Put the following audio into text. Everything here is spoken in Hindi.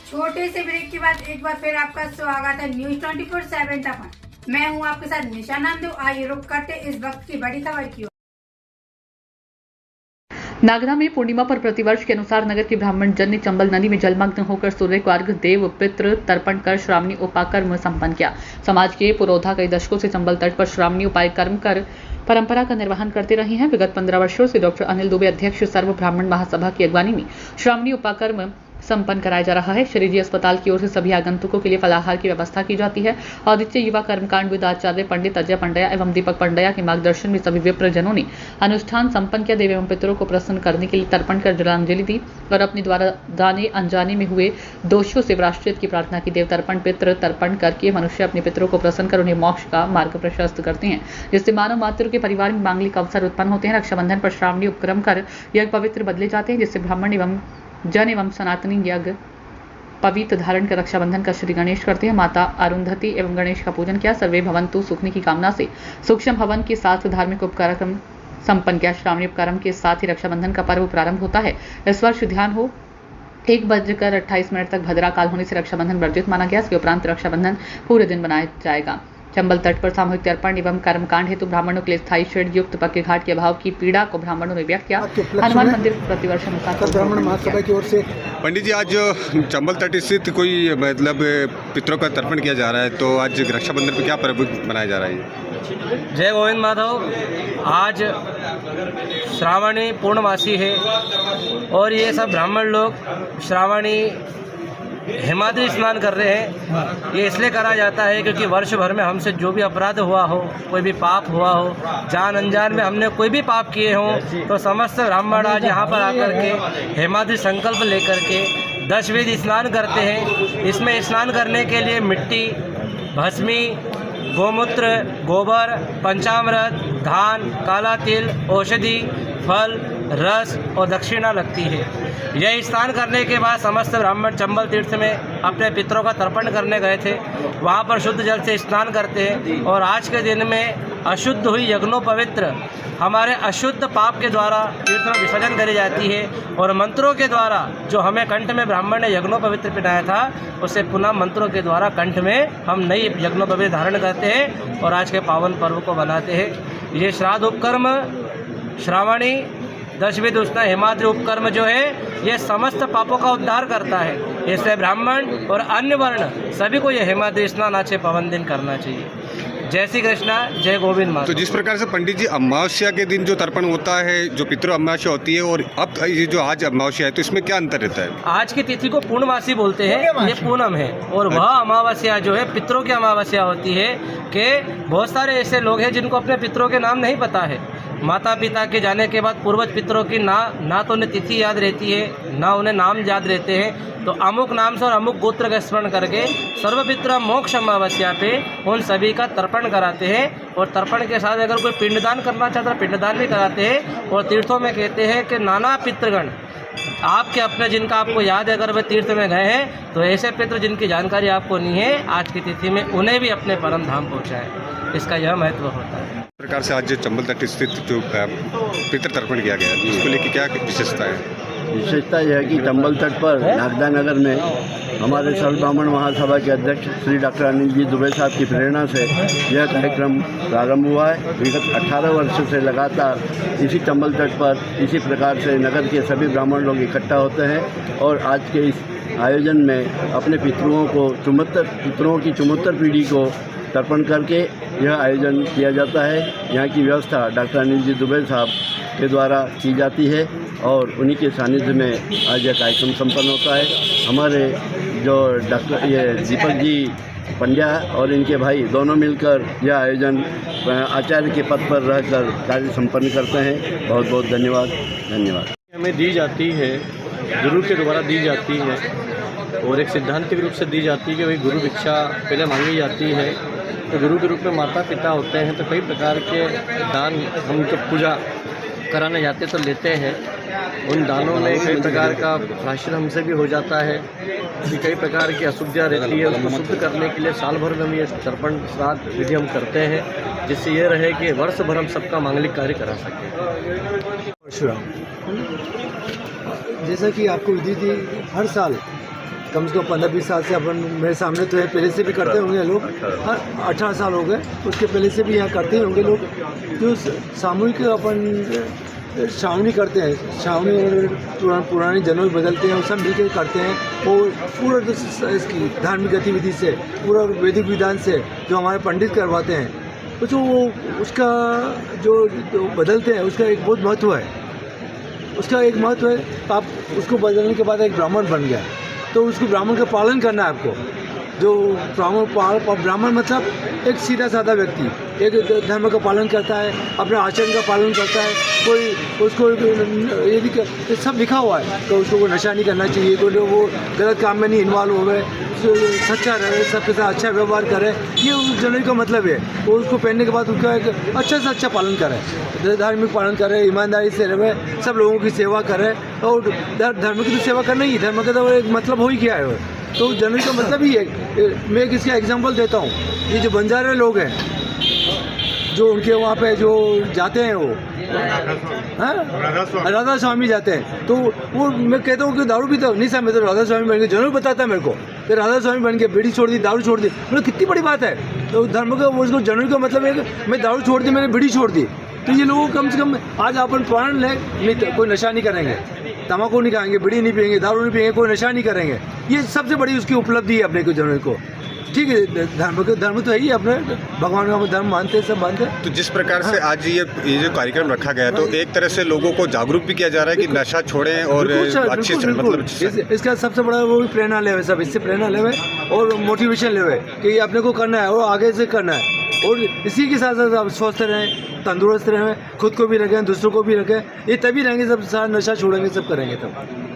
छोटे से ब्रेक के बाद एक बार फिर आपका स्वागत है न्यूज 24/7 तक। मैं हूं आपके साथ निशा नंदू। आइए रुक करते इस वक्त की बड़ी खबर की ओर। नागदा में पूर्णिमा पर प्रतिवर्ष के अनुसार नगर के ब्राह्मण जन ने चंबल नदी में जलमग्न होकर सूर्य को अर्घ्य देव पितृ तर्पण कर श्रावणी उपाकर्म संपन्न किया। समाज के पुरोधा कई दशकों से चंबल तट पर श्रावणी उपाय कर्म कर परंपरा का निर्वहन करते रहे हैं। विगत 15 वर्षों से डॉक्टर अनिल दुबे अध्यक्ष सर्व ब्राह्मण महासभा की अगवानी में श्रावणी उपाकर्म संपन्न कराया जा रहा है। श्री जी अस्पताल की ओर से सभी आगंतुकों के लिए फलाहार की व्यवस्था की जाती है। आदित्य युवा कर्मकांड विद आचार्य पंडित अजय पंड्या एवं दीपक पंड्या के मार्गदर्शन में सभी विप्रजनों ने अनुष्ठान संपन्न किया। देव एवं पितरों को प्रसन्न करने के लिए तर्पण कर जलांजलि दी और अपने द्वारा दाने अनजाने में हुए दोषों से प्रायश्चित की प्रार्थना की। देव तर्पण पितृ तर्पण करके मनुष्य अपने पितरों को प्रसन्न कर उन्हें मोक्ष का मार्ग प्रशस्त करते हैं, जिससे मानव मात्र के परिवार में मांगलिक अवसर उत्पन्न होते हैं। रक्षाबंधन पर श्रावणी उपक्रम कर यज्ञ पवित्र बदले जाते हैं, जिससे ब्राह्मण एवं जन एवं सनातनी यज्ञ पवित्र धारण कर रक्षाबंधन का श्री गणेश करते हैं। माता अरुंधति एवं गणेश का पूजन किया। सर्वे भवन्तु सुखनी की कामना से सूक्ष्म हवन के साथ धार्मिक उपक्रम संपन्न किया। श्रावणी उपक्रम के साथ ही रक्षाबंधन का पर्व प्रारंभ होता है। इस वर्ष ध्यान हो 1:28 तक भद्रा काल होने से रक्षाबंधन वर्जित माना गया। इसके उपरांत रक्षाबंधन पूरे दिन मनाया जाएगा। चंबल तट पर सामूहिक तर्पण एवं कर्मकांड हेतु ब्राह्मणों के लिए स्थायी शेड युक्त पक्के घाट के अभाव की पीड़ा को ब्राह्मणों ने व्यक्त किया। हनुमान मंदिर प्रतिवर्ष अनुसार ब्राह्मण महासभा की ओर से पंडित जी आज चंबल तट स्थित कोई मतलब पितरों का तर्पण किया जा रहा है, तो आज रक्षाबंधन पे क्या पर्व मनाया जा रहा है? जय गोविंद माधव। आज श्रावणी पूर्णमासी है और ये सब ब्राह्मण लोग श्रावणी हिमाद्री स्नान कर रहे हैं। ये इसलिए करा जाता है क्योंकि वर्ष भर में हमसे जो भी अपराध हुआ हो, कोई भी पाप हुआ हो, जान अनजान में हमने कोई भी पाप किए हों, तो समस्त ब्राह्मण आज यहाँ पर आकर के हिमाद्री संकल्प लेकर के 10 वेद स्नान करते हैं। इसमें स्नान करने के लिए मिट्टी, भस्मी, गोमूत्र, गोबर, पंचामृत, धान, काला तिल, औषधि, फल, रस और दक्षिणा लगती है। यह स्नान करने के बाद समस्त ब्राह्मण चंबल तीर्थ में अपने पितरों का तर्पण करने गए थे। वहाँ पर शुद्ध जल से स्नान करते हैं और आज के दिन में अशुद्ध हुई यज्ञोपवित्र हमारे अशुद्ध पाप के द्वारा तीर्थ में विसर्जन करी जाती है और मंत्रों के द्वारा जो हमें कंठ में ब्राह्मण ने यज्ञोपवित्र पिनाया था, उसे पुनः मंत्रों के द्वारा कंठ में हम नई यज्ञोपवित्र धारण करते हैं और आज के पावन पर्व को बनाते हैं। ये श्राद्ध उपकर्म श्रावणी 10 वेद उष्णा हिमाद्री उपकर्म जो है ये समस्त पापों का उद्धार करता है। इसलिए ब्राह्मण और अन्य वर्ण सभी को यह हिमाद्री स्नान आज के पावन दिन करना चाहिए। जय श्री कृष्णा, जय गोविंद माता। तो जिस प्रकार से पंडित जी अमावस्या के दिन जो तर्पण होता है, जो पितृ अमावस्या होती है, और अब ये जो आज अमावस्या है, तो इसमें क्या अंतर रहता है? आज की तिथि को पूर्णमासी बोलते हैं, ये पूनम है, और वह अमावस्या जो है पितरों की अमावस्या होती है कि बहुत सारे ऐसे लोग हैं जिनको अपने पितरों के नाम नहीं पता है। माता पिता के जाने के बाद पूर्वज पितरों की ना तो उन्हें तिथि याद रहती है, ना उन्हें नाम याद रहते हैं। तो अमुक नाम से और अमुक गोत्र का स्मरण करके सर्वपित्र मोक्ष अमावस्या पे उन सभी का तर्पण कराते हैं और तर्पण के साथ अगर कोई पिंडदान करना चाहता है पिंडदान भी कराते हैं। और तीर्थों में कहते हैं कि नाना पितृगण आपके अपने जिनका आपको याद है, अगर वे तीर्थ में गए हैं तो ऐसे पितृ जिनकी जानकारी आपको नहीं है, आज की तिथि में उन्हें भी अपने परम धाम पहुँचाएं। इसका यह महत्व होता है। इस प्रकार से आज चंबल तट स्थित जो पितृ तर्पण किया गया, उसको लेकर क्या विशेषता है? विशेषता यह है कि चंबल तट पर नागदा नगर में हमारे सर्व ब्राह्मण महासभा के अध्यक्ष श्री डॉक्टर अनिल जी दुबे साहब की प्रेरणा से यह कार्यक्रम प्रारंभ हुआ है। विगत 18 वर्ष से लगातार इसी चंबल तट पर इसी प्रकार से नगर के सभी ब्राह्मण लोग इकट्ठा होते हैं और आज के इस आयोजन में अपने पितरों की चुमत्तर पीढ़ी को तर्पण करके यह आयोजन किया जाता है। यहाँ की व्यवस्था डॉक्टर अनिल जी दुबे साहब के द्वारा की जाती है और उन्हीं के सानिध्य में आज यह कार्यक्रम संपन्न होता है। हमारे जो डॉक्टर दीपक जी पंड्या और इनके भाई दोनों मिलकर यह आयोजन आचार्य के पद पर रहकर कार्य संपन्न करते हैं। बहुत बहुत धन्यवाद। हमें दी जाती है, गुरु के द्वारा दी जाती है और एक सिद्धांतिक रूप से दी जाती है कि भाई गुरु भिक्षा पहले मांगी जाती है। तो गुरु के रूप में माता पिता होते हैं, तो कई प्रकार के दान हम जब पूजा कराने जाते तो लेते हैं। उन दानों में कई प्रकार का प्राशन हमसे भी हो जाता है कि कई प्रकार की अशुद्धियाँ रहती है, उसको शुद्ध करने के लिए साल भर में हम ये तर्पण श्राद्ध विधि हम करते हैं, जिससे ये रहे कि वर्ष भर हम सबका मांगलिक कार्य करा सकें। जैसा कि आपको विधि थी, हर साल कम से कम 15-20 साल से अपन मेरे सामने तो है, पहले से भी करते होंगे लोग। 18 साल हो गए, उसके पहले से भी यहाँ करते होंगे लोग। जो सामूहिक अपन छावनी करते हैं, छावनी पुरानी जनों बदलते हैं, सब मिलकर करते हैं। और पूरा इसकी धार्मिक गतिविधि से, पूरा वैदिक विधान से जो हमारे पंडित करवाते हैं, तो जो उसका जो बदलते हैं उसका एक बहुत महत्व है। उसका एक महत्व है, आप उसको बदलने के बाद एक ब्राह्मण बन गया तो उसको ब्राह्मण का पालन करना है आपको। जो ब्राह्मण मतलब एक सीधा साधा व्यक्ति, एक धर्म का पालन करता है, अपने आचरण का पालन करता है। कोई उसको यदि सब लिखा हुआ है तो उसको वो नशा नहीं करना चाहिए, कोई वो गलत काम में नहीं इन्वॉल्व हो गए, सच्चा रहे, सबके साथ अच्छा व्यवहार करे, ये उस जनवरी का मतलब है। वो उसको पहनने के बाद उसका एक अच्छा से अच्छा पालन करे, धार्मिक पालन करे, ईमानदारी से रहे, सब लोगों की सेवा करे। और धर्म की तो सेवा करना ही, धर्म का तो एक मतलब हो ही गया है। तो जनवरी का मतलब ही है। मैं किसका एग्जांपल देता हूँ, ये जो बंजारे लोग हैं जो उनके वहाँ पे जो जाते हैं, वो राधा स्वामी जाते हैं, तो वो मैं कहता हूँ कि दारू पीता नहीं साहब, मैं तो राधा स्वामी बन के, जनवरी बताता है मेरे को कि राधा स्वामी बन के बीड़ी छोड़ दी, दारू छोड़ दी। मतलब कितनी बड़ी बात है। तो धर्म का उसको जनवरी का मतलब है कि मैं दारू छोड़ दी, मैंने बीड़ी छोड़ दी। तो ये लोगों कम से कम आज अपन प्रण ले, नहीं कोई नशा नहीं करेंगे, तम्बाकू नहीं खाएंगे, बीड़ी नहीं पिएंगे, दारू नहीं पिएंगे, कोई नशा नहीं करेंगे। ये सबसे बड़ी उसकी उपलब्धि है अपने को जनवरी को। ठीक है, धर्म तो है ही, अपने भगवान का धर्म मानते हैं, सब मानते हैं। तो जिस प्रकार से आज ये जो कार्यक्रम रखा गया, तो एक तरह से लोगों को जागरूक भी किया जा रहा है कि नशा छोड़ें और अच्छी मतलब इसका सबसे बड़ा वो भी प्रेरणा लेवे, सब इससे प्रेरणा लेवे और मोटिवेशन लेवे कि ये अपने को करना है और आगे से करना है। और इसी के साथ साथ आप स्वस्थ रहें, तंदुरुस्त रहें, खुद को भी रखें, दूसरों को भी रखें। ये तभी रहेंगे, सब सारा नशा छोड़ेंगे, सब करेंगे तब।